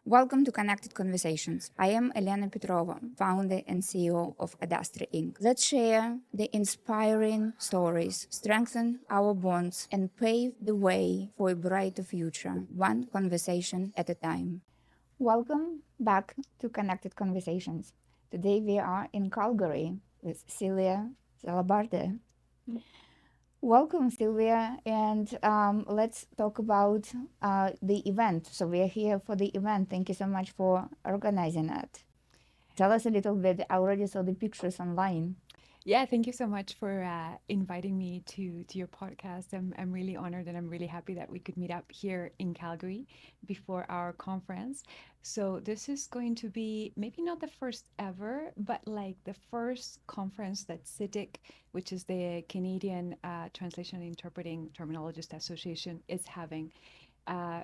Welcome to Connected Conversations. I am Elena Petrova, founder and CEO of Adastri Inc. Let's share the inspiring stories, strengthen our bonds, and pave the way for a brighter future, one conversation at a time. Welcome back to Connected Conversations. Today we are in Calgary with Silvia Xalabarde. Welcome, Silvia, and let's talk about the event. So we are here for the event. Thank you so much for organizing it. Tell us a little bit. I already saw the pictures online. Yeah, thank you so much for inviting me to your podcast. I'm really honored and I'm really happy that we could meet up here in Calgary before our conference. So this is going to be maybe not the first ever, but like the first conference that CTTIC, which is the Canadian Translation and Interpreting Terminologists Association, is having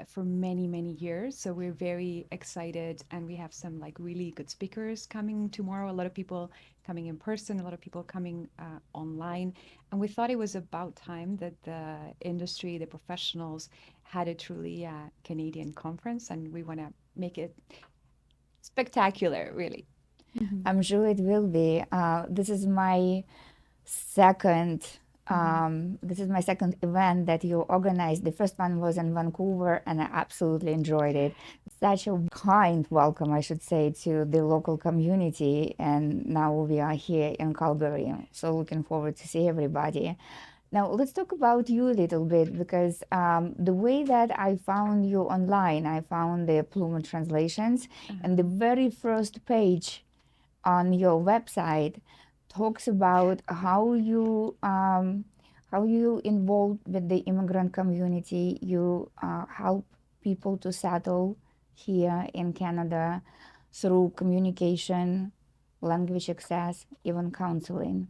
for many, many years. So we're very excited, and we have some like really good speakers coming tomorrow. A lot of people coming in person, a lot of people coming online. And we thought it was about time that the industry, the professionals, had a truly Canadian conference, and we want to make it spectacular, really. Mhm. I'm sure it will be. This is my second. This is my second event that you organized. The first one was in Vancouver, and I absolutely enjoyed it. Such a kind welcome, I should say, to the local community. And now we are here in Calgary. So looking forward to see everybody. Now let's talk about you a little bit because the way that I found you online, I found the Pluma translations, and the very first page on your website talks about how you involved with the immigrant community. You help people to settle here in Canada through communication, language access, even counseling.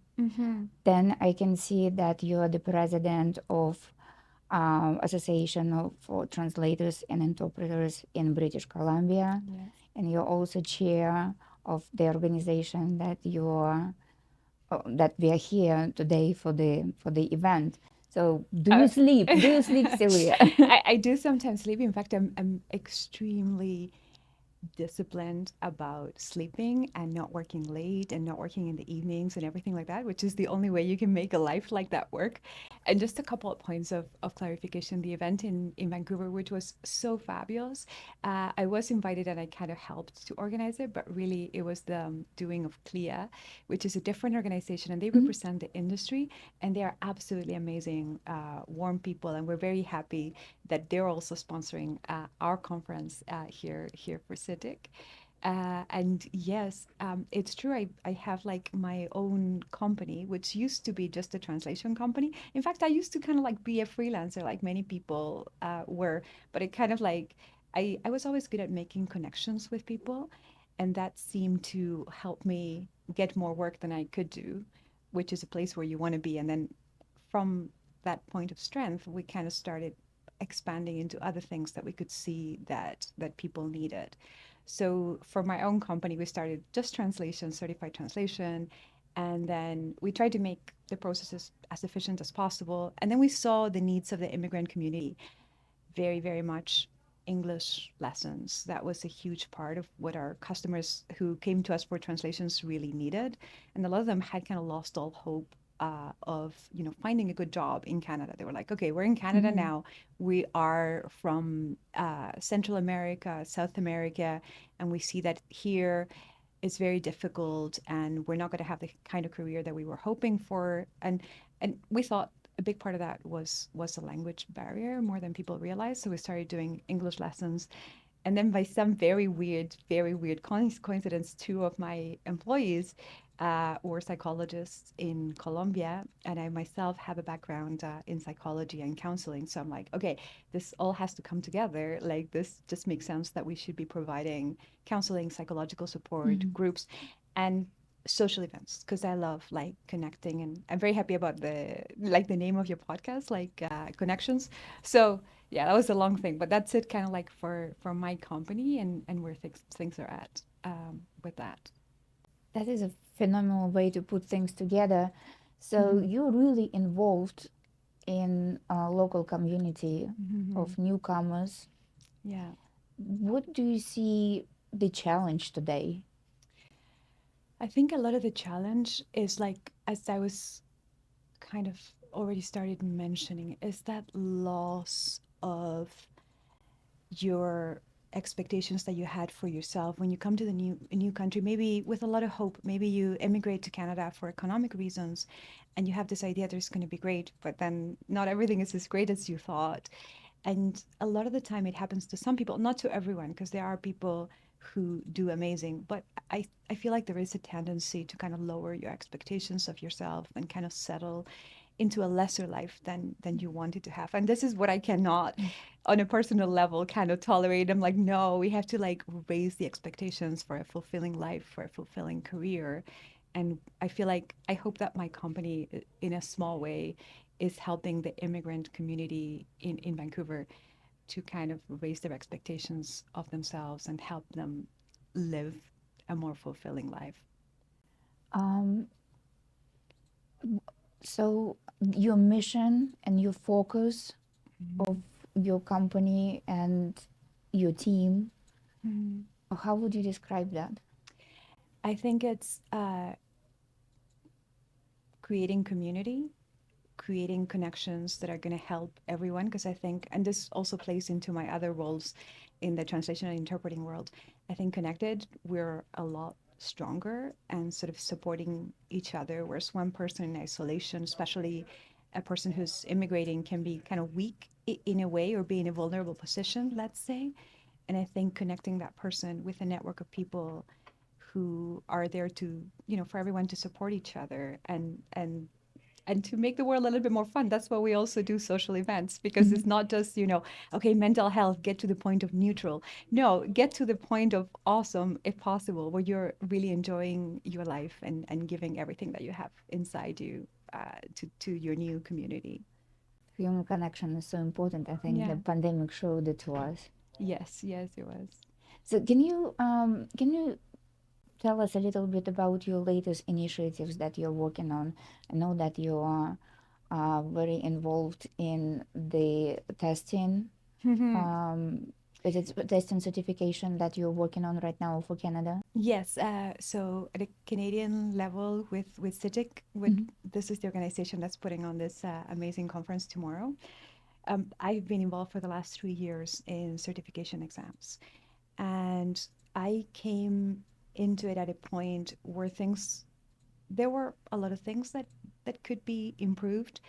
Then I can see that you are the president of Association for Translators and Interpreters in British Columbia, Yes. and you're also chair of the organization that we are here today for the event. So do you Uh, sleep? Do you sleep, Sylvia? I do sometimes sleep. In fact, I'm extremely disciplined about sleeping and not working late and not working in the evenings and everything like that, which is the only way you can make a life like that work. And just a couple of points of clarification. The event in Vancouver, which was so fabulous, I was invited and I kind of helped to organize it, but really it was the doing of CLIA, which is a different organization, and they represent the industry, and they are absolutely amazing, warm people, and we're very happy that they're also sponsoring our conference here for CITIC. And yes, it's true. I have like my own company, which used to be just a translation company. In fact, I used to kind of like be a freelancer, like many people were, but it kind of like I was always good at making connections with people, and that seemed to help me get more work than I could do, which is a place where you want to be. And then from that point of strength, we kind of started expanding into other things that we could see that people needed. So for my own company, we started just translation, certified translation, and then we tried to make the processes as efficient as possible. And then we saw the needs of the immigrant community very, very much. English lessons. That was a huge part of what our customers who came to us for translations really needed. And a lot of them had kind of lost all hope of finding a good job in Canada. They were like, okay, we're in Canada now. We are from Central America, South America, and we see that here it's very difficult, and we're not going to have the kind of career that we were hoping for. And we thought a big part of that was a language barrier more than people realize. So we started doing English lessons, and then by some very weird coincidence, two of my employees were psychologists in Colombia, and I myself have a background in psychology and counseling. So I'm like, okay, this all has to come together. Like this just makes sense that we should be providing counseling, psychological support, groups, and social events, because I love like connecting, and I'm very happy about the name of your podcast, like connections. So yeah, that was a long thing, but that's it, kind of like for my company and where things are at with that. That is a phenomenal way to put things together. So you're really involved in a local community Mhm. of newcomers. Yeah. what do you see the challenge today? I think a lot of the challenge is like, as I was kind of already started mentioning, is that loss of your expectations that you had for yourself when you come to the new country, maybe with a lot of hope. Maybe you immigrate to Canada for economic reasons and you have this idea that it's going to be great, but then not everything is as great as you thought. And a lot of the time it happens to some people, not to everyone, because there are people who do amazing, but I feel like there is a tendency to kind of lower your expectations of yourself and kind of settle into a lesser life than you wanted to have. And this is what I cannot on a personal level kind of tolerate. I'm like, no, we have to like raise the expectations for a fulfilling life, for a fulfilling career. And I feel like I hope that my company in a small way is helping the immigrant community in Vancouver to kind of raise their expectations of themselves and help them live a more fulfilling life. Um, so your mission and your focus of your company and your team, Mhm. how would you describe that? I think it's creating community, creating connections that are going to help everyone. Because I think, and this also plays into my other roles in the translation and interpreting world, I think connected, we're a lot stronger and sort of supporting each other. Whereas one person in isolation, especially a person who's immigrating, can be kind of weak in a way or be in a vulnerable position, let's say. And I think connecting that person with a network of people who are there to, for everyone to support each other and to make the world a little bit more fun. That's why we also do social events, because Mhm. it's not just, okay, mental health, get to the point of neutral. No, get to the point of awesome, if possible, where you're really enjoying your life and giving everything that you have inside you to your new community. Human connection is so important. I think the Yeah. pandemic showed it to us. Yes, yes, it was. So can you tell us a little bit about your latest initiatives that you're working on? I know that you are very involved in the testing. Is it testing certification that you're working on right now for Canada? Yes, so at a Canadian level with CTTIC, Mhm. this is the organization that's putting on this amazing conference tomorrow. I've been involved for the last 3 years in certification exams, and I came into it at a point where there were a lot of things that could be improved,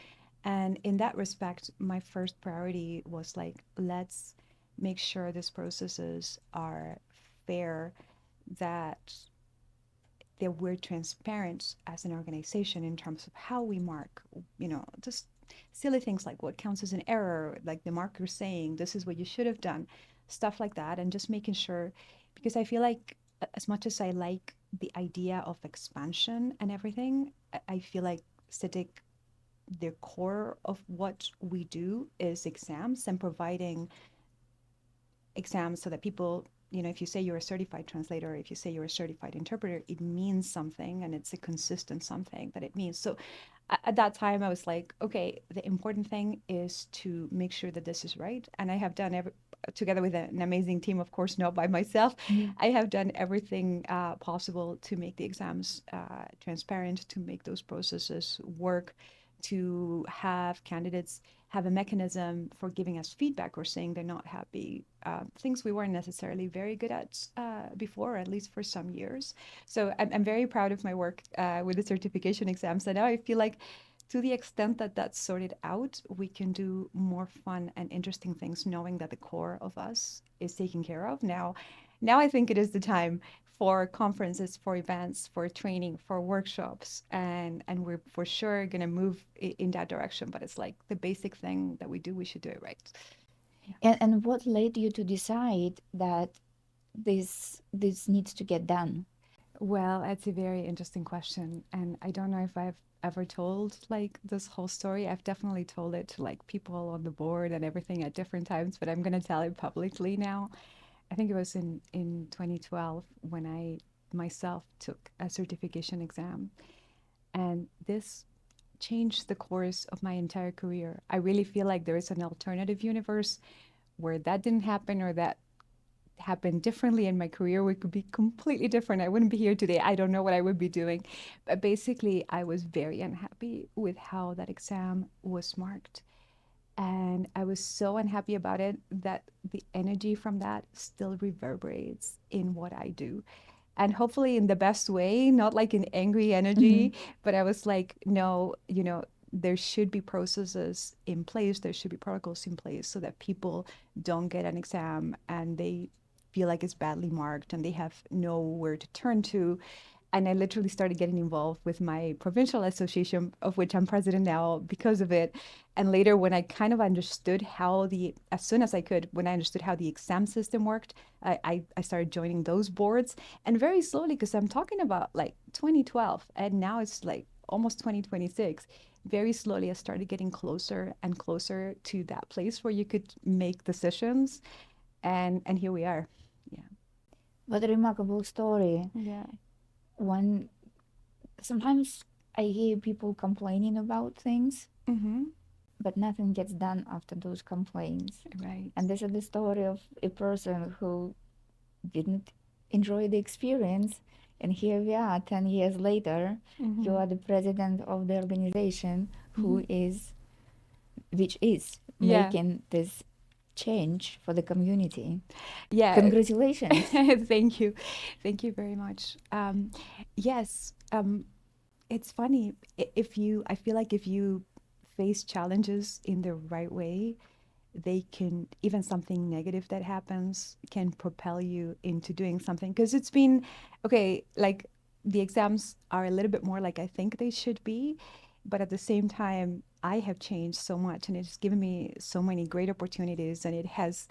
and in that respect, my first priority was like, let's make sure these processes are fair, that we're transparent as an organization in terms of how we mark, just silly things like what counts as an error, like the marker saying this is what you should have done, stuff like that, and just making sure, because I feel like as much as I like the idea of expansion and everything, I feel like CITIC, the core of what we do is exams and providing exams so that people, if you say you're a certified translator, if you say you're a certified interpreter, it means something and it's a consistent something that it means. So at that time, I was like, okay, the important thing is to make sure that this is right. And I have done together with an amazing team, of course, not by myself. Yeah. I have done everything possible to make the exams transparent, to make those processes work, to have candidates have a mechanism for giving us feedback or saying they're not happy, things we weren't necessarily very good at before, at least for some years. So I'm very proud of my work with the certification exams. And now I feel like to the extent that that's sorted out, we can do more fun and interesting things, knowing that the core of us is taken care of. Now I think it is the time for conferences, for events, for training, for workshops, and we're for sure going to move in that direction. But it's like the basic thing that we do, we should do it right. Yeah. And what led you to decide that this needs to get done? Well, that's a very interesting question, and I don't know if I've ever told like this whole story. I've definitely told it to like people on the board and everything at different times, but I'm going to tell it publicly now. I think it was in 2012 when I myself took a certification exam, and this changed the course of my entire career. I really feel like there is an alternative universe where that didn't happen or that happened differently in my career, it could be completely different. I wouldn't be here today. I don't know what I would be doing. But basically, I was very unhappy with how that exam was marked. And I was so unhappy about it that the energy from that still reverberates in what I do. And hopefully in the best way, not like an angry energy, but I was like, no, there should be processes in place, there should be protocols in place so that people don't get an exam and they feel like it's badly marked and they have nowhere to turn to. And I literally started getting involved with my provincial association, of which I'm president now because of it. And later, when I kind of understood as soon as I could, when I understood how the exam system worked, I started joining those boards. And very slowly, because I'm talking about like 2012, and now it's like almost 2026. Very slowly, I started getting closer and closer to that place where you could make decisions. And here we are. Yeah. What a remarkable story. Yeah. When sometimes I hear people complaining about things, Mm-hmm. but nothing gets done after those complaints. Right. And this is the story of a person who didn't enjoy the experience. And here we are, 10 years later. Mm-hmm. You are the president of the organization which is Yeah. making this change for the community. Yeah. Congratulations. Thank you. Thank you very much. Yes. It's funny I feel like if you face challenges in the right way, they can, even something negative that happens can propel you into doing something. Because it's been, okay, like the exams are a little bit more like I think they should be. But at the same time, I have changed so much and it's given me so many great opportunities, and it has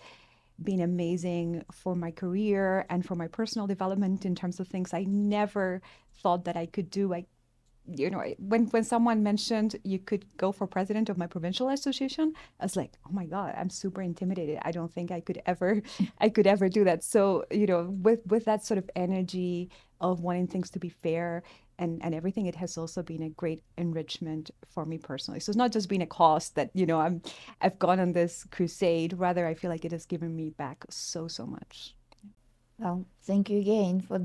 been amazing for my career and for my personal development in terms of things I never thought that I could do. When someone mentioned you could go for president of my provincial association, I was like, oh my God, I'm super intimidated. I don't think I could ever do that. So, with that sort of energy of wanting things to be fair and everything, it has also been a great enrichment for me personally. So it's not just been a cause that, I've gone on this crusade. Rather, I feel like it has given me back so, so much. Well, thank you again for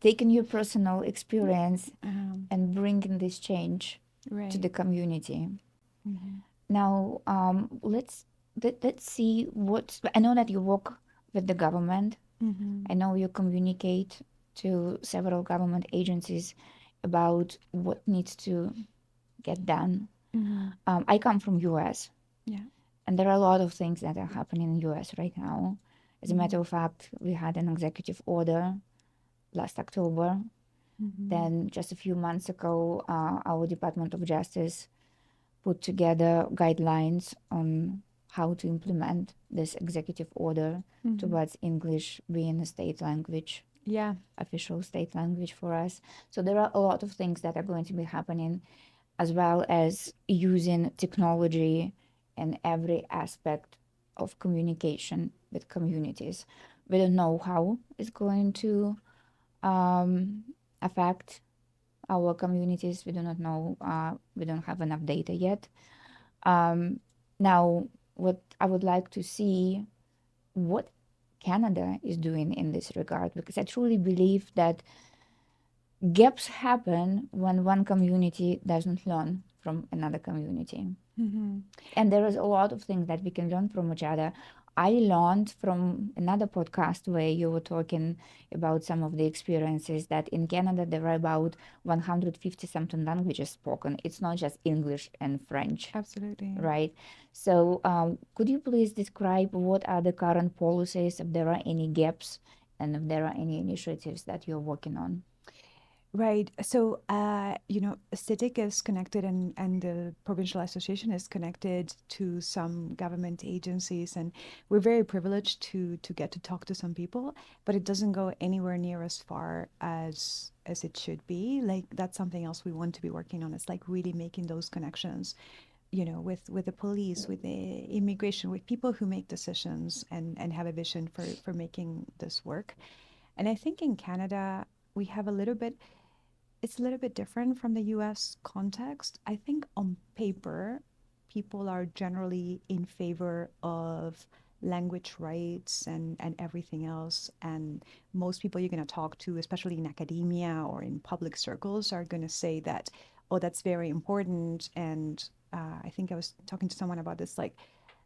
taking your personal experience and bringing this change Right. to the community. Mm-hmm. Now, let's see what I know that you work with the government. Mm-hmm. I know you communicate to several government agencies about what needs to get done. Mm-hmm. I come from US, Yeah. and there are a lot of things that are happening in US right now. As a matter of fact, we had an executive order last October. Mm-hmm. Then just a few months ago, our Department of Justice put together guidelines on how to implement this executive order towards English being a state language, Yeah. official state language for us. So there are a lot of things that are going to be happening, as well as using technology in every aspect of communication with communities. We don't know how it's going to affect our communities. We do not know. We don't have enough data yet. Now, what I would like to see, what Canada is doing in this regard, because I truly believe that gaps happen when one community doesn't learn from another community. Mm-hmm. And there is a lot of things that we can learn from each other. I learned from another podcast where you were talking about some of the experiences that in Canada there are about 150 something languages spoken. It's not just English and French. Absolutely. Right. So could you please describe what are the current policies, if there are any gaps, and if there are any initiatives that you're working on? Right. So, CTTIC is connected and the provincial association is connected to some government agencies, and we're very privileged to get to talk to some people, but it doesn't go anywhere near as far as it should be. Like that's something else we want to be working on. It's like really making those connections, with the police, with the immigration, with people who make decisions and have a vision for making this work. And I think in Canada, we have it's a little bit different from the US context. I think on paper, people are generally in favor of language rights and everything else. And most people you're going to talk to, especially in academia or in public circles, are going to say that, oh, that's very important. And I think I was talking to someone about this, like,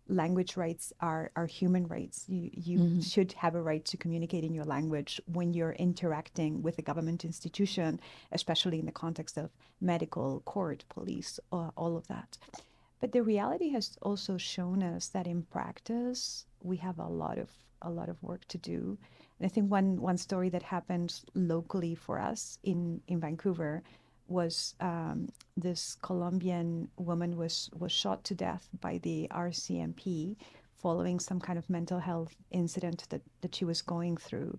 language rights are human rights. You should have a right to communicate in your language when you're interacting with a government institution, especially in the context of medical, court, police, all of that. But the reality has also shown us that in practice, we have a lot of work to do. And I think one story that happened locally for us in Vancouver was this Colombian woman was shot to death by the RCMP following some kind of mental health incident that she was going through.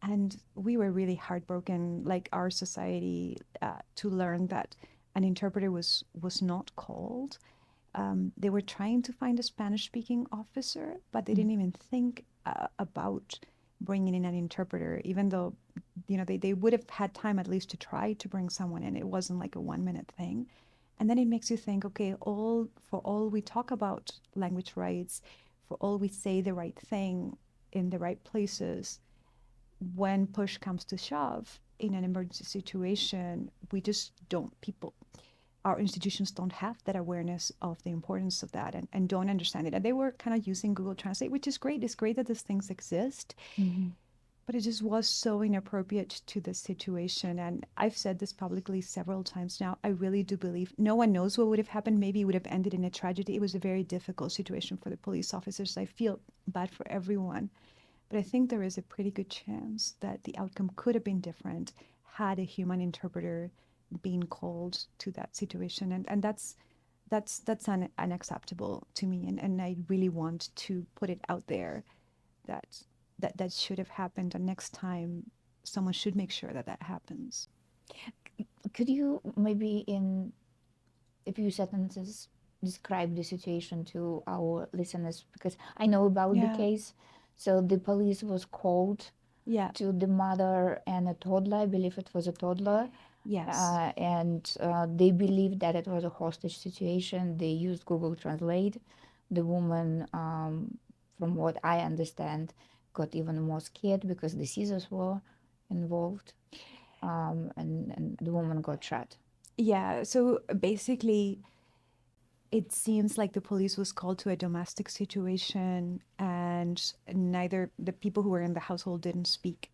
And we were really heartbroken, like our society, to learn that an interpreter was not called. They were trying to find a Spanish-speaking officer, but they didn't even think about bringing in an interpreter, even though, they would have had time at least to try to bring someone in. It wasn't like a 1-minute thing. And then it makes you think, okay, for all we talk about language rights, for all we say the right thing in the right places, when push comes to shove in an emergency situation, we just don't, our institutions don't have that awareness of the importance of that, and don't understand it. And they were kind of using Google Translate, which is great. It's great that these things exist, but it just was so inappropriate to the situation. And I've said this publicly several times now. I really do believe no one knows what would have happened. Maybe it would have ended in a tragedy. It was a very difficult situation for the police officers. I feel bad for everyone. But I think there is a pretty good chance that the outcome could have been different had a human interpreter been called to that situation. And that's unacceptable to me. And I really want to put it out there that should have happened. And next time, someone should make sure that that happens. Could you maybe in a few sentences describe the situation to our listeners? Because I know about the Yeah. case. So the police was called Yeah. to the mother and a toddler. I believe it was a toddler. Yes. And they believed that it was a hostage situation. They used Google Translate. The woman, from what I understand, got even more scared because the scissors were involved, and the woman got shot. Yeah. So basically, it seems like the police was called to a domestic situation, and neither the people who were in the household didn't speak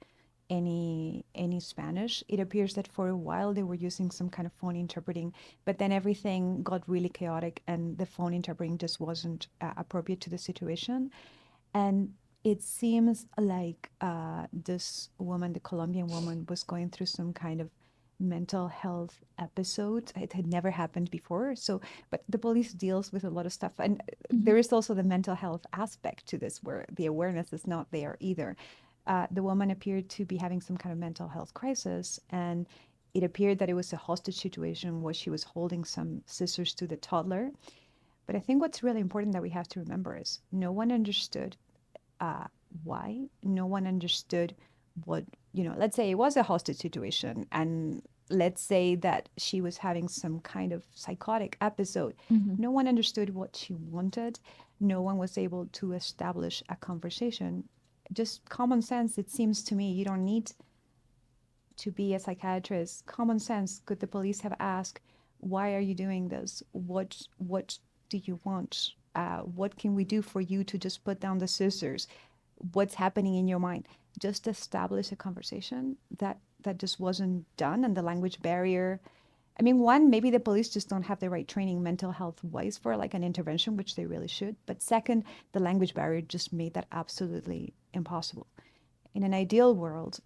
any Spanish. It appears that for a while they were using some kind of phone interpreting, but then everything got really chaotic, and the phone interpreting just wasn't appropriate to the situation. And it seems like this woman, the Colombian woman, was going through some kind of mental health episode. It had never happened before. So, but the police deals with a lot of stuff. And there is also the mental health aspect to this where the awareness is not there either. The woman appeared to be having some kind of mental health crisis, and it appeared that it was a hostage situation where she was holding some scissors to the toddler. But I think what's really important that we have to remember is no one understood why. No one understood what, let's say it was a hostage situation, and let's say that she was having some kind of psychotic episode. No one understood what she wanted. No one was able to establish a conversation. Just common sense, it seems to me. You don't need to be a psychiatrist. Common sense. Could the police have asked, why are you doing this? What do you want? What can we do for you to just put down the scissors? What's happening in your mind? Just establish a conversation. That just wasn't done. And the language barrier, I mean, one, maybe the police just don't have the right training mental health wise for like an intervention, which they really should. But second, the language barrier just made that absolutely impossible. In an ideal world,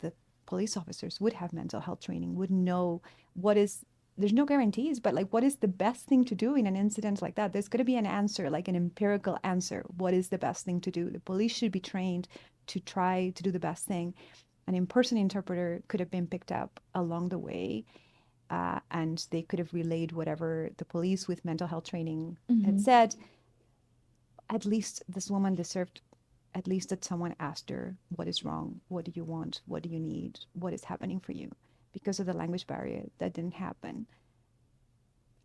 the police officers would have mental health training, would know there's no guarantees, but like, what is the best thing to do in an incident like that? There's going to be an answer, like an empirical answer. What is the best thing to do? The police should be trained to try to do the best thing. An in-person interpreter could have been picked up along the way, and they could have relayed whatever the police with mental health training had said. At least this woman deserved at least that someone asked her, what is wrong? What do you want? What do you need? What is happening for you? Because of the language barrier, that didn't happen.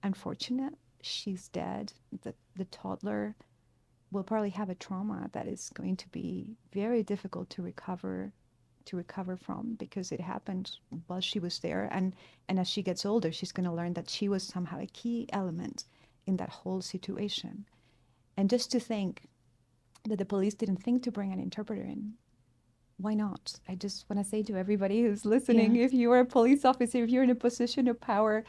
Unfortunate, she's dead. The toddler will probably have a trauma that is going to be very difficult to recover from, because it happened while she was there, and as she gets older, she's going to learn that she was somehow a key element in that whole situation. And just to think that the police didn't think to bring an interpreter in, why not? I just want to say to everybody who's listening, if you are a police officer, if you're in a position of power,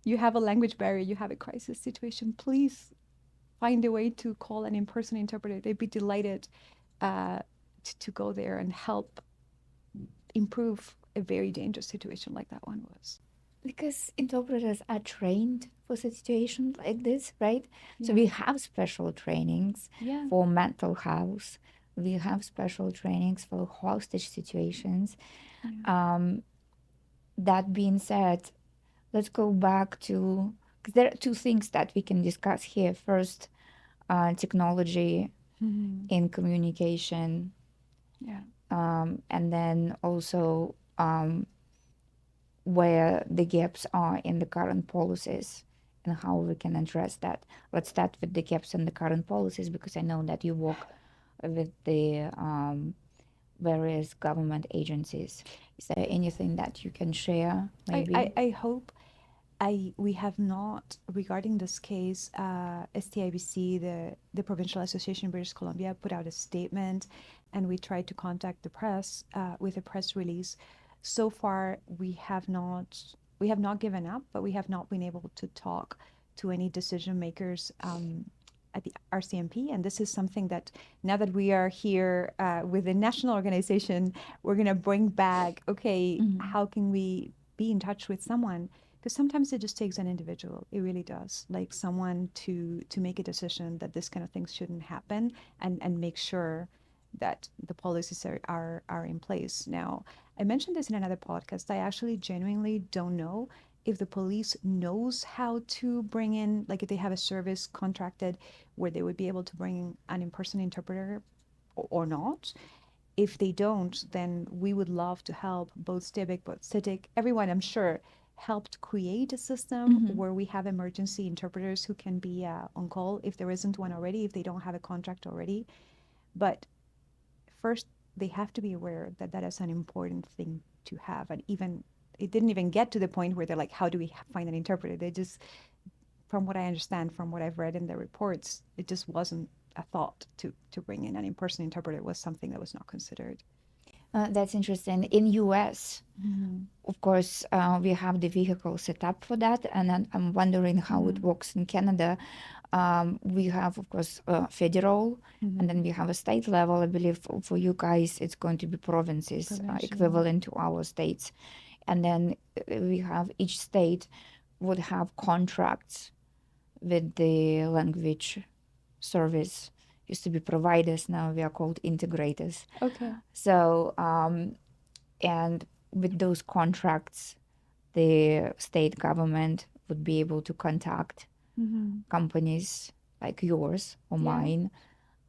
you have a language barrier, you have a crisis situation, please find a way to call an in-person interpreter. They'd be delighted to go there and help improve a very dangerous situation like that one was. Because interpreters are trained for situations like this, right? So we have special trainings for mental health. We have special trainings for hostage situations. That being said, let's go back to, because there are two things that we can discuss here. First, technology in communication, and then also where the gaps are in the current policies and how we can address that. Let's start with the gaps in the current policies, because I know that you work with the various government agencies. Is there anything that you can share, maybe? I hope we have not, regarding this case, STIBC, the Provincial Association of British Columbia, put out a statement, and we tried to contact the press with a press release. So far, we have not given up, but we have not been able to talk to any decision makers at the RCMP. And this is something that, now that we are here with the national organization, we're going to bring back, okay, how can we be in touch with someone? Because sometimes it just takes an individual. It really does. Like someone to make a decision that this kind of things shouldn't happen, and make sure that the policies are in place. Now, I mentioned this in another podcast. I actually genuinely don't know if the police knows how to bring in, like if they have a service contracted where they would be able to bring an in-person interpreter or not. If they don't, then we would love to help both STIBC, both CTTIC, everyone, I'm sure, helped create a system where we have emergency interpreters who can be on call if there isn't one already, if they don't have a contract already. But first, they have to be aware that that is an important thing to have. And even it didn't even get to the point where they're like, how do we find an interpreter? They just, from what I understand, from what I've read in the reports, it just wasn't a thought to bring in an in-person interpreter. It was something that was not considered. That's interesting. In US, of course, we have the vehicle set up for that, and I'm wondering how it works in Canada. We have, of course, federal, and then we have a state level. I believe for you guys, it's going to be provinces, equivalent to our states. And then we have each state would have contracts with the language service. Used to be providers, now we are called integrators. Okay. So, and with those contracts, the state government would be able to contact companies like yours or mine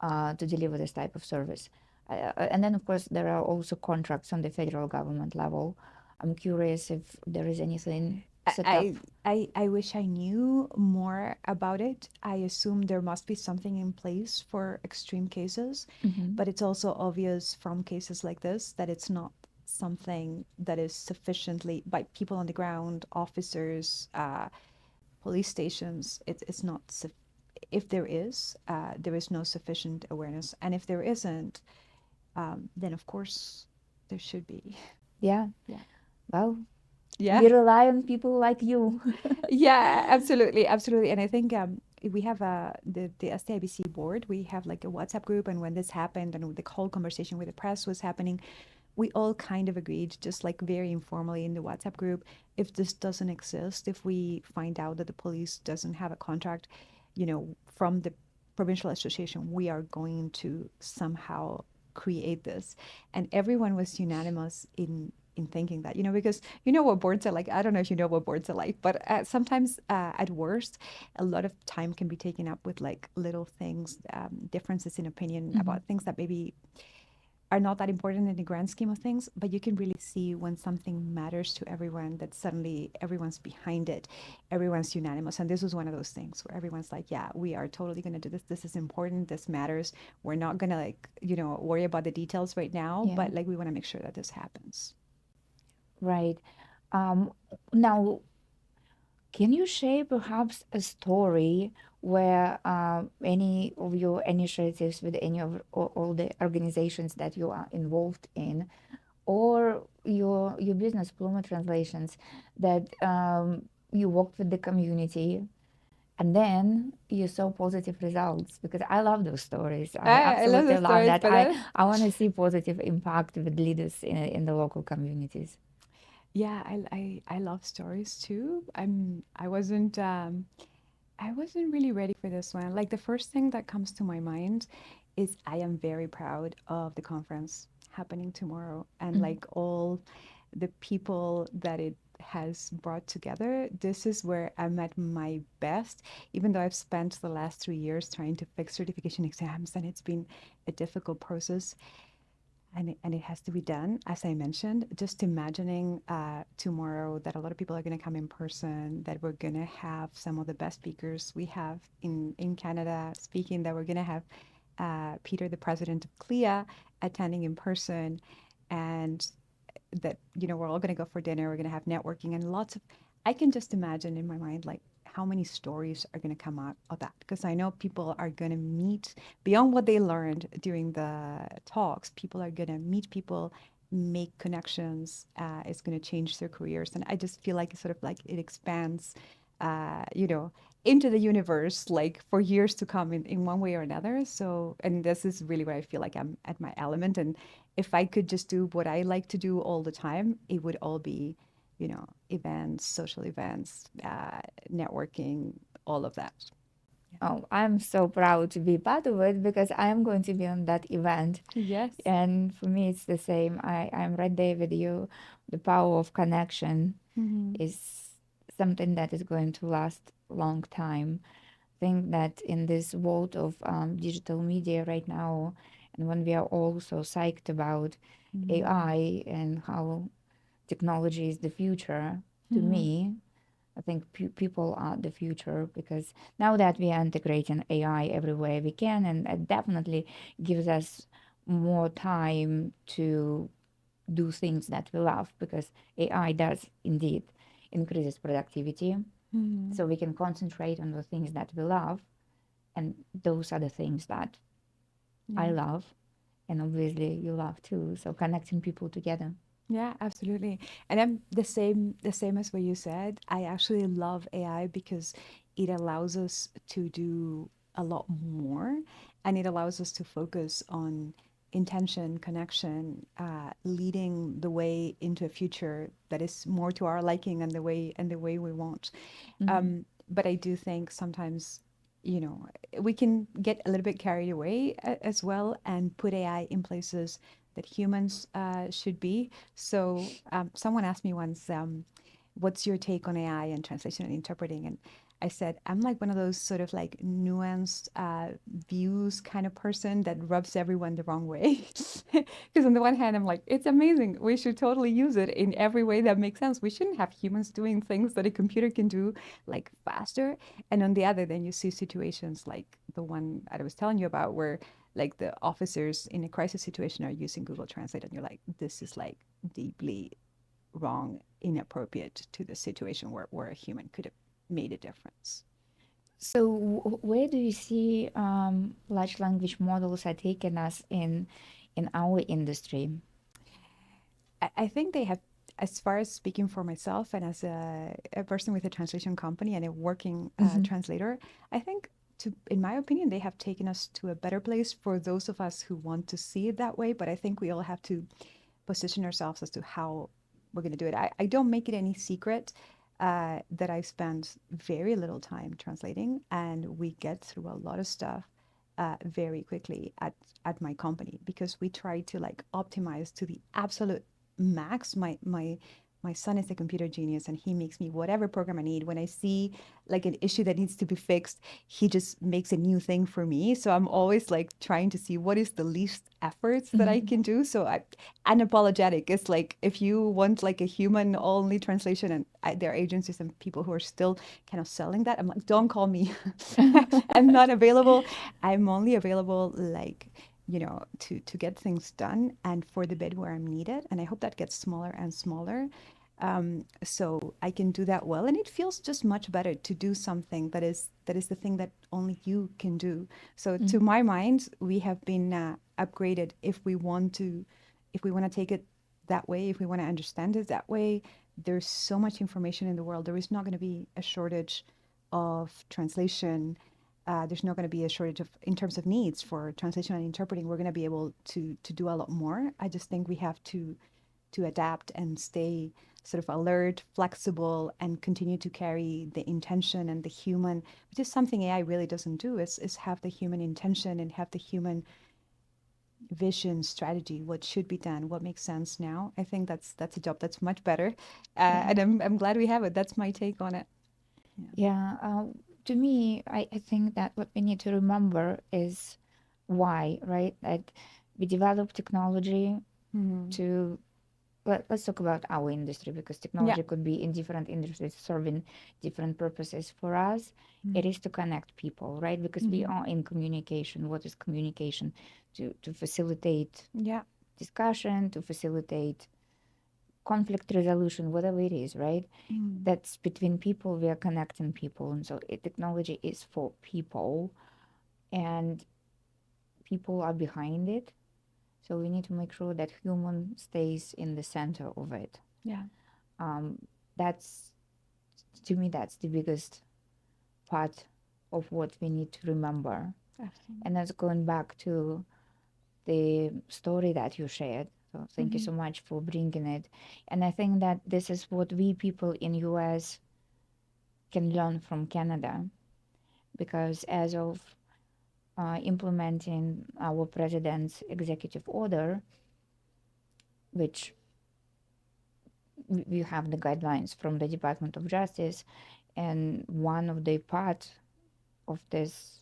to deliver this type of service. And then, of course, there are also contracts on the federal government level. I'm curious if there is anything set up. I wish I knew more about it. I assume there must be something in place for extreme cases, but it's also obvious from cases like this that it's not something that is sufficiently, by people on the ground, officers, police stations, it's not, if there is no sufficient awareness. And if there isn't, then of course there should be. Yeah. Well, we rely on people like you. Yeah, absolutely. And I think we have the STIBC board, we have like a WhatsApp group, and when this happened and the whole conversation with the press was happening, we all kind of agreed, just like very informally in the WhatsApp group, if this doesn't exist, if we find out that the police doesn't have a contract, from the provincial association, we are going to somehow create this. And everyone was unanimous in thinking that, because what boards are like. I don't know if you know what boards are like, but sometimes at worst, a lot of time can be taken up with like little things, differences in opinion about things that maybe are not that important in the grand scheme of things, but you can really see when something matters to everyone that suddenly everyone's behind it, everyone's unanimous. And this was one of those things where everyone's like, yeah, we are totally going to do this. This is important. This matters. We're not going to like, worry about the details right now, Yeah, but like we want to make sure that this happens. right. Um, Now, can you share perhaps a story where any of your initiatives with any of all the organizations that you are involved in, or your business Pluma translations, that you worked with the community and then you saw positive results? Because I love those stories. I I love the absolutely love stories, that. but I want to see positive impact with leaders in the local communities. yeah, I love stories too. I wasn't really ready for this one. Like the first thing that comes to my mind is I am very proud of the conference happening tomorrow and Mhm. like all the people that it has brought together. This is where I'm at my best, even though I've spent the last 3 years trying to fix certification exams and it's been a difficult process and it has to be done. As I mentioned, just imagining tomorrow that a lot of people are going to come in person, that we're going to have some of the best speakers we have in Canada speaking, that we're going to have Peter, the president of CLIA, attending in person, and that we're all going to go for dinner, we're going to have networking and lots of, I can just imagine in my mind like how many stories are going to come out of that, because I know people are going to meet beyond what they learned during the talks. People are going to meet people, make connections. It's going to change their careers, and I just feel like it's sort of like it expands uh, you know into the universe like for years to come in one way or another. So, and this is really where I feel like I'm at my element. And if I could just do what I like to do all the time, it would all be, events, social events, networking, all of that. Oh, I'm so proud to be part of it because I am going to be on that event. Yes. And for me, it's the same. I'm right there with you. The power of connection Hmm. is something that is going to last a long time. I think that in this world of digital media right now, and when we are all so psyched about Hmm. AI and how technology is the future, to Hmm. me, I think people are the future because now that we are integrating AI everywhere we can, and it definitely gives us more time to do things that we love because AI does indeed increases productivity. Hmm. So we can concentrate on the things that we love, and those are the things that I Yeah. love, and obviously you love too. So connecting people together. Yeah, absolutely. And I'm the same as what you said. I actually love AI because it allows us to do a lot more, and it allows us to focus on intention, connection, leading the way into a future that is more to our liking and the way we want. Hmm. But I do think sometimes, you know, we can get a little bit carried away as well and put AI in places that humans should be. So someone asked me once, what's your take on AI and translation and interpreting? And I said, I'm like one of those sort of like nuanced views kind of person that rubs everyone the wrong way. Because on the one hand, I'm like, it's amazing. We should totally use it in every way that makes sense. We shouldn't have humans doing things that a computer can do like faster. And on the other, then you see situations like the one that I was telling you about where like the officers in a crisis situation are using Google Translate and you're like, this is like deeply wrong, inappropriate to the situation where a human could have made a difference. So where do you see large language models are taking us in our industry? I think they have, as far as speaking for myself and as a person with a translation company and a working Hmm. translator, I think, in my opinion, they have taken us to a better place for those of us who want to see it that way. But I think we all have to position ourselves as to how we're going to do it. I don't make it any secret that I spend very little time translating, and we get through a lot of stuff very quickly at my company because we try to like optimize to the absolute max my son is a computer genius and he makes me whatever program I need. When I see like an issue that needs to be fixed, he just makes a new thing for me. So I'm always like trying to see what is the least efforts that I can do. So unapologetic is like, if you want like a human only translation, and there are agencies and people who are still kind of selling that, I'm like, don't call me. I'm not available. I'm only available like, to get things done and for the bit where I'm needed. And I hope that gets smaller and smaller. So I can do that well. And it feels just much better to do something that is the thing that only you can do. So to my mind, we have been upgraded if we want to take it that way, if we want to understand it that way. There's so much information in the world. There is not going to be a shortage of translation. There's not going to be a shortage in terms of needs for translation and interpreting. We're going to be able to do a lot more. I just think we have to adapt and stay sort of alert, flexible, and continue to carry the intention and the human, which is something AI really doesn't do, is have the human intention and have the human vision, strategy, what should be done, what makes sense now. I think that's a job that's much better. And I'm glad we have it. That's my take on it. Yeah, to me, I think that what we need to remember is why, right? That we develop technology to let's talk about our industry, because technology could be in different industries serving different purposes. For us, it is to connect people, right? Because we are in communication. What is communication? To facilitate discussion, to facilitate conflict resolution, whatever it is, right? That's between people. We are connecting people, and so technology is for people, and people are behind it. So we need to make sure that human stays in the center of it. That's, to me, that's the biggest part of what we need to remember. And that's going back to the story that you shared. So thank you so much for bringing it. And I think that this is what we people in US can learn from Canada, because as of implementing our president's executive order, which we have the guidelines from the Department of Justice, and one of the part of this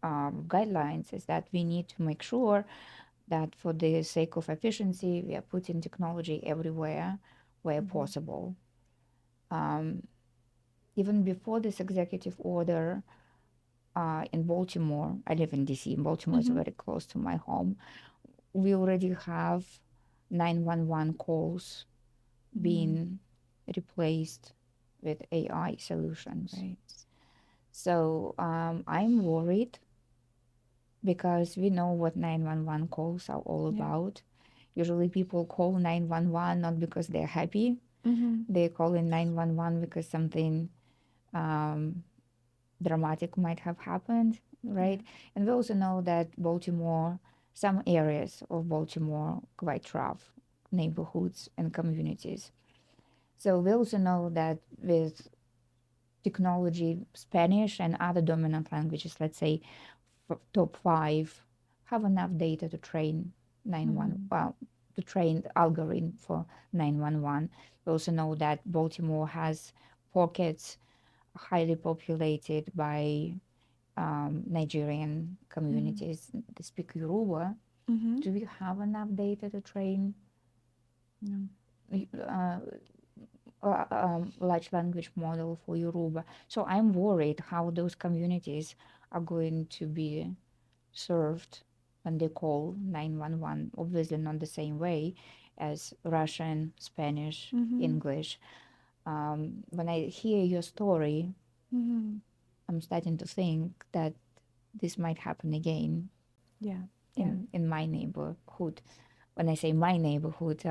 guidelines is that we need to make sure that for the sake of efficiency, we are putting technology everywhere where possible. Even before this executive order, in Baltimore, I live in DC, and Baltimore is very close to my home, we already have 911 calls being replaced with AI solutions. Right. So I'm worried, because we know what 911 calls are all about. Usually people call 911 not because they're happy. They call in 911 because something dramatic might have happened, right? And we also know that Baltimore, some areas of Baltimore, quite rough neighborhoods and communities. So we also know that with technology, Spanish and other dominant languages, let's say top 5, have enough data to train 911, well, to train the algorithm for 911. We also know that Baltimore has pockets highly populated by Nigerian communities that speak Yoruba. Do we have enough data to train large language model for Yoruba? So I'm worried how those communities are going to be served when they call 911. Obviously not the same way as Russian, Spanish, English. When I hear your story, I'm starting to think that this might happen again in my neighborhood. When I say my neighborhood,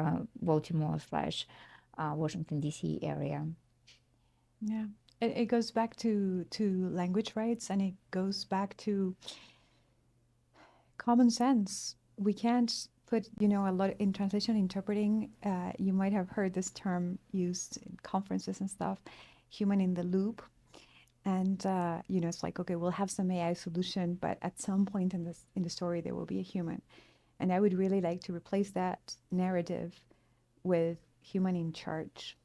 Baltimore / Washington, D.C. area. Yeah. It goes back to language rights, and it goes back to common sense. We can't put, a lot in translation interpreting. You might have heard this term used in conferences and stuff, human in the loop. And, it's like, okay, we'll have some AI solution, but at some point in the story, there will be a human. And I would really like to replace that narrative with human in charge,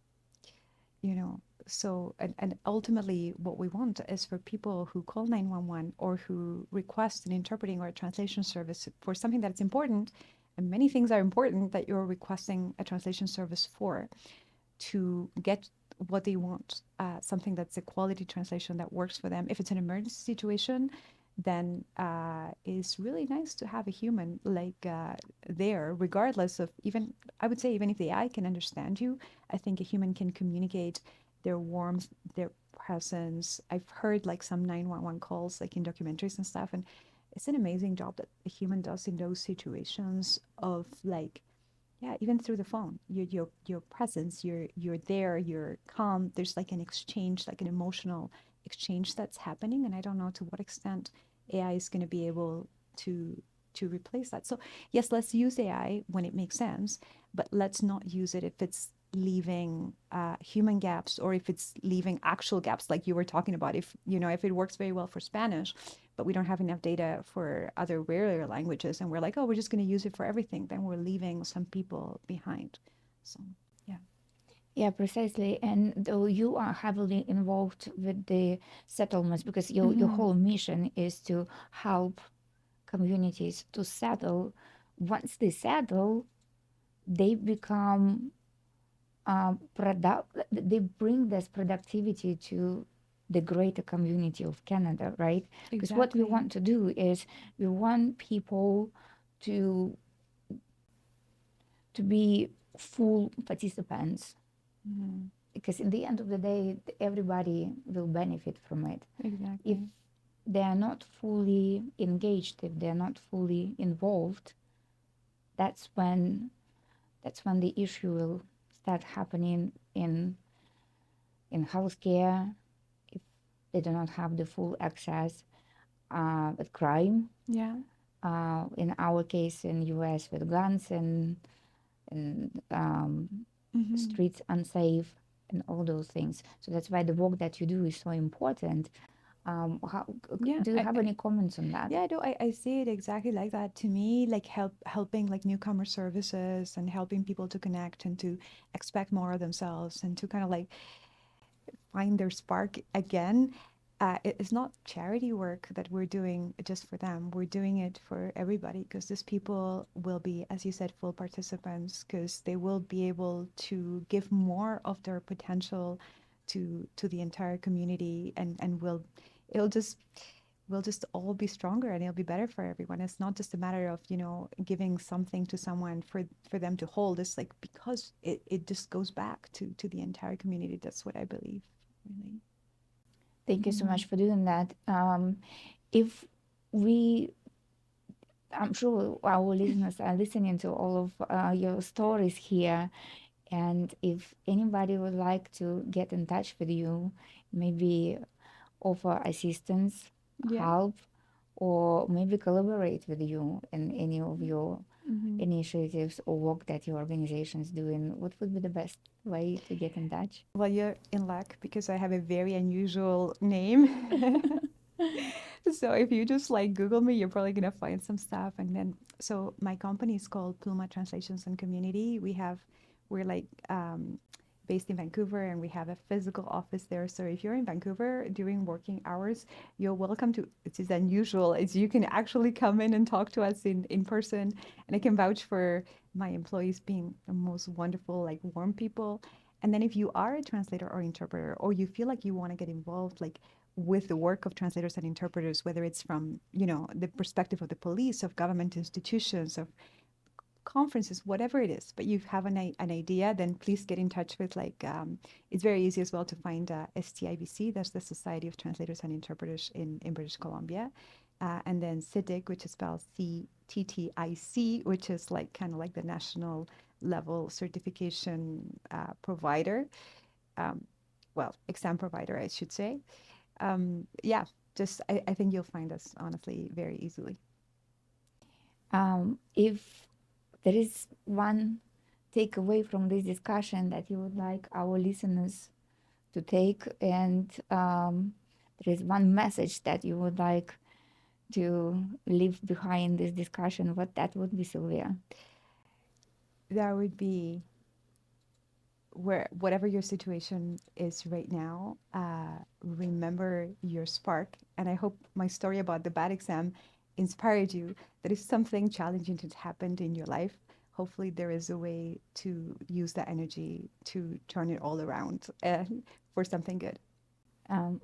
you know. So, and ultimately what we want is for people who call 911 or who request an interpreting or a translation service for something that's important, and many things are important that you're requesting a translation service for, to get what they want, something that's a quality translation that works for them. If it's an emergency situation, then it's really nice to have a human like there, regardless of, even, I would say, even if the AI can understand you, I think a human can communicate their warmth, their presence. I've heard like some 911 calls, like in documentaries and stuff, and it's an amazing job that a human does in those situations of like, yeah, even through the phone, your presence, you're there, you're calm. There's like an exchange, like an emotional exchange that's happening, and I don't know to what extent AI is going to be able to replace that. So yes, let's use AI when it makes sense, but let's not use it if it's leaving human gaps, or if it's leaving actual gaps, like you were talking about. If if it works very well for Spanish, but we don't have enough data for other rare languages, and we're like, oh, we're just going to use it for everything, then we're leaving some people behind. So yeah. Yeah, precisely. And though you are heavily involved with the settlements, because your Mm-hmm. whole mission is to help communities to settle. Once they settle, they become they bring this productivity to the greater community of Canada, right? Because what we Exactly. want to do is we want people to be full participants, Mm-hmm. because in the end of the day everybody will benefit from it. If Exactly. they are not fully engaged, if they're not fully involved, that's when the issue will start happening in healthcare, if they do not have the full access, with crime, Yeah. in our case in US with guns and Mm-hmm. streets unsafe and all those things. So that's why the work that you do is so important. How, Yeah. do you have any comments on that? Yeah, no, I see it exactly like that. To me, like helping like newcomer services and helping people to connect and to expect more of themselves and to kind of like find their spark again. It's not charity work that we're doing just for them. We're doing it for everybody, because these people will be, as you said, full participants, because they will be able to give more of their potential to the entire community, and it'll just we'll just all be stronger, and it'll be better for everyone. It's not just a matter of giving something to someone for them to hold. It's like, because it just goes back to the entire community. That's what I believe, really. Thank you so Mm-hmm. much for doing that. If we, I'm sure our listeners are listening to all of your stories here, and if anybody would like to get in touch with you, maybe offer assistance, Yeah. help, or maybe collaborate with you in any of your Mm-hmm. initiatives or work that your organization is doing, what would be the best way to get in touch? Well, you're in luck because I have a very unusual name. So if you just like Google me, you're probably gonna find some stuff. And then, so my company is called Pluma Translations and Community. We're like based in Vancouver, and we have a physical office there. So if you're in Vancouver during working hours, you're welcome to. It is unusual. Is you can actually come in and talk to us in person, and I can vouch for my employees being the most wonderful, like warm people. And then if you are a translator or interpreter, or you feel like you want to get involved, like with the work of translators and interpreters, whether it's from, the perspective of the police, of government institutions, of conferences, whatever it is, but you have an idea, then please get in touch with like, it's very easy as well to find STIBC, that's the Society of Translators and Interpreters in British Columbia. And then CTTIC, which is spelled CTTIC, which is like kind of like the national level certification provider. Um, well, exam provider, I should say. Yeah, just I think you'll find us honestly very easily. If there is one takeaway from this discussion that you would like our listeners to take, and there is one message that you would like to leave behind this discussion, what that would be, Sylvia? That would be whatever your situation is right now, remember your spark. And I hope my story about the bad exam inspired you. That if something challenging has happened in your life, hopefully there is a way to use that energy to turn it all around for something good.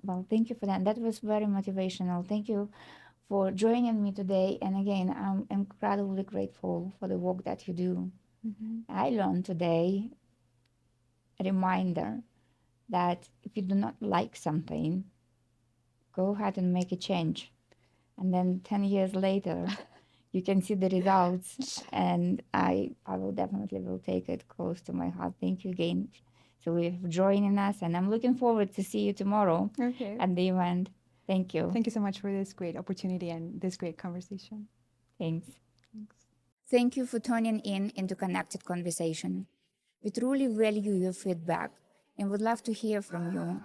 Well, thank you for that. That was very motivational. Thank you for joining me today. And again, I'm incredibly grateful for the work that you do. I learned today a reminder that if you do not like something, go ahead and make a change. And then 10 years later, you can see the results. And I will definitely will take it close to my heart. Thank you again, Silvia, for joining us. And I'm looking forward to see you tomorrow Okay. at the event. Thank you. Thank you so much for this great opportunity and this great conversation. Thanks. Thanks. Thank you for tuning in into Connected Conversation. We truly value your feedback and would love to hear from you.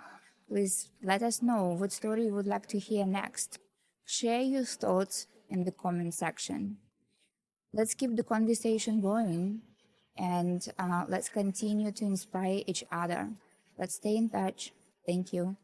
Please let us know what story you would like to hear next. Share your thoughts in the comment section. Let's keep the conversation going and let's continue to inspire each other. Let's stay in touch. Thank you.